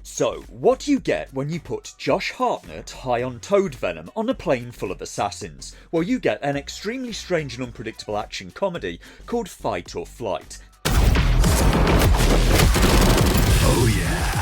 So, what do you get when you put Josh Hartnett high on toad venom on a plane full of assassins? Well, you get an extremely strange and unpredictable action comedy called Fight or Flight. Oh yeah!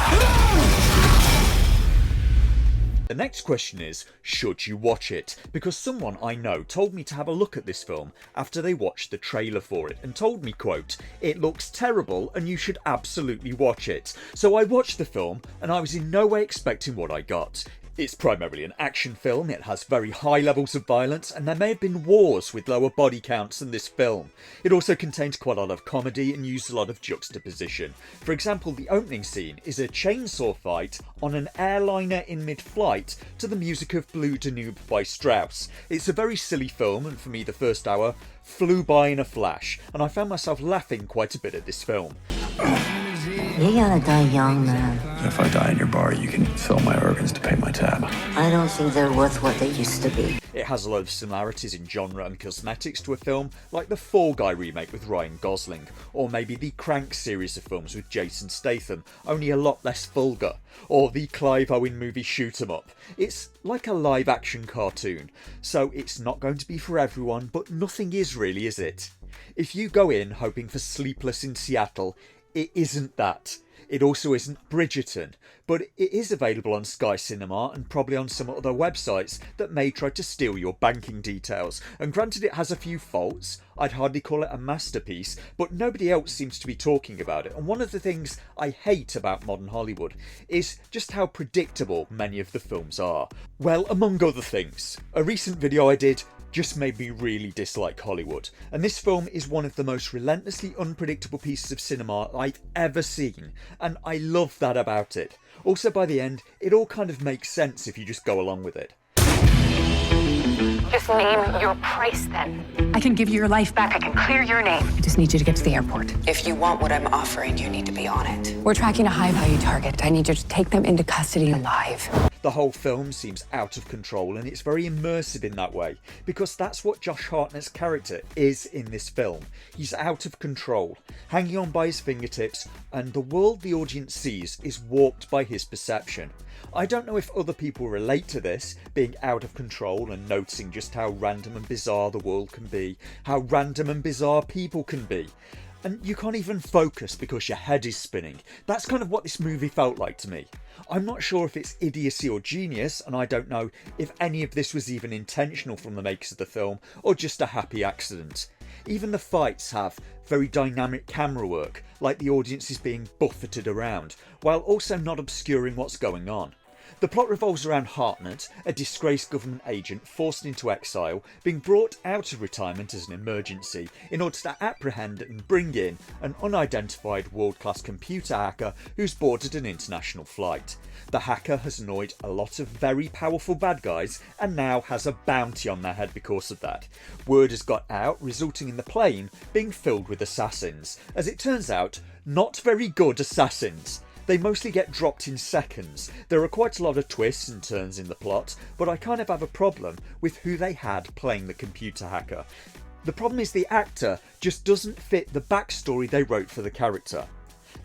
The next question is, should you watch it? Because someone I know told me to have a look at this film after they watched the trailer for it and told me, quote, "It looks terrible and you should absolutely watch it." So I watched the film and I was in no way expecting what I got. It's primarily an action film, it has very high levels of violence, and there may have been wars with lower body counts in this film. It also contains quite a lot of comedy and used a lot of juxtaposition. For example, the opening scene is a chainsaw fight on an airliner in mid-flight to the music of Blue Danube by Strauss. It's a very silly film, and for me the first hour flew by in a flash, and I found myself laughing quite a bit at this film. You gotta die young, man. If I die in your bar, you can sell my organs to pay my tab. I don't think they're worth what they used to be. It has a lot of similarities in genre and cosmetics to a film like the Fall Guy remake with Ryan Gosling, or maybe the Crank series of films with Jason Statham, only a lot less vulgar, or the Clive Owen movie Shoot 'em Up. It's like a live action cartoon, so it's not going to be for everyone, but nothing is really, is it? If you go in hoping for Sleepless in Seattle, it isn't that. It also isn't Bridgerton, but it is available on Sky Cinema and probably on some other websites that may try to steal your banking details. And granted it has a few faults, I'd hardly call it a masterpiece, but nobody else seems to be talking about it. And one of the things I hate about modern Hollywood is just how predictable many of the films are. Well, among other things, a recent video I did just made me really dislike Hollywood, and this film is one of the most relentlessly unpredictable pieces of cinema I've ever seen, and I love that about it. Also, by the end, it all kind of makes sense if you just go along with it. Just name your price then. I can give you your life back, I can clear your name. I just need you to get to the airport. If you want what I'm offering, you need to be on it. We're tracking a high-value target. I need you to take them into custody alive. The whole film seems out of control, and it's very immersive in that way, because that's what Josh Hartnett's character is in this film. He's out of control, hanging on by his fingertips, and the world the audience sees is warped by his perception. I don't know if other people relate to this, being out of control and noticing just how random and bizarre the world can be, how random and bizarre people can be. And you can't even focus because your head is spinning. That's kind of what this movie felt like to me. I'm not sure if it's idiocy or genius, and I don't know if any of this was even intentional from the makers of the film, or just a happy accident. Even the fights have very dynamic camera work, like the audience is being buffeted around, while also not obscuring what's going on. The plot revolves around Hartnett, a disgraced government agent forced into exile, being brought out of retirement as an emergency in order to apprehend and bring in an unidentified world-class computer hacker who's boarded an international flight. The hacker has annoyed a lot of very powerful bad guys and now has a bounty on their head because of that. Word has got out, resulting in the plane being filled with assassins. As it turns out, not very good assassins. They mostly get dropped in seconds. There are quite a lot of twists and turns in the plot, but I kind of have a problem with who they had playing the computer hacker. The problem is the actor just doesn't fit the backstory they wrote for the character.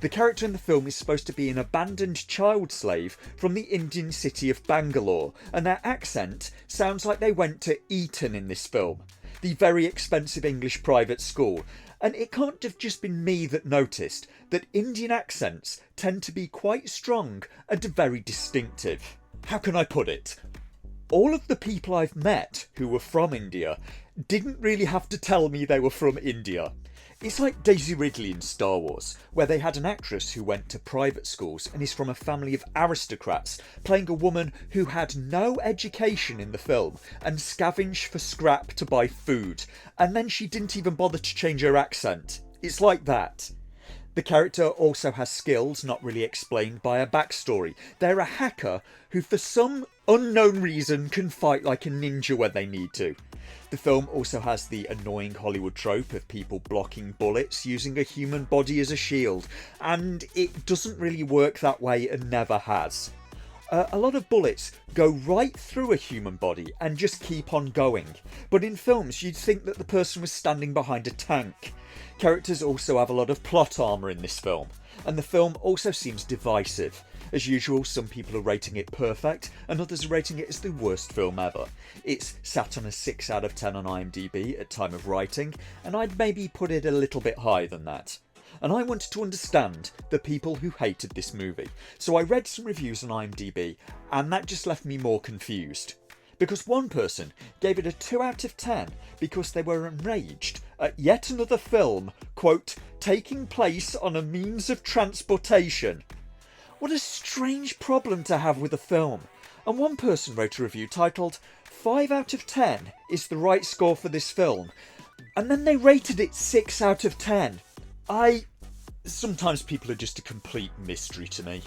The character in the film is supposed to be an abandoned child slave from the Indian city of Bangalore, and their accent sounds like they went to Eton in this film, the very expensive English private school. And it can't have just been me that noticed that Indian accents tend to be quite strong and very distinctive. How can I put it? All of the people I've met who were from India didn't really have to tell me they were from India. It's like Daisy Ridley in Star Wars, where they had an actress who went to private schools and is from a family of aristocrats, playing a woman who had no education in the film and scavenged for scrap to buy food, and then she didn't even bother to change her accent. It's like that. The character also has skills not really explained by a backstory. They're a hacker who for some unknown reason can fight like a ninja when they need to. The film also has the annoying Hollywood trope of people blocking bullets using a human body as a shield, and it doesn't really work that way and never has. A lot of bullets go right through a human body and just keep on going, but in films you'd think that the person was standing behind a tank. Characters also have a lot of plot armour in this film, and the film also seems divisive. As usual, some people are rating it perfect and others are rating it as the worst film ever. It's sat on a 6 out of 10 on IMDb at time of writing, and I'd maybe put it a little bit higher than that. And I wanted to understand the people who hated this movie, so I read some reviews on IMDb, and that just left me more confused. Because one person gave it a 2 out of 10 because they were enraged at yet another film, quote, taking place on a means of transportation. What a strange problem to have with a film. And one person wrote a review titled, 5 out of 10 is the right score for this film. And then they rated it 6 out of 10. Sometimes people are just a complete mystery to me.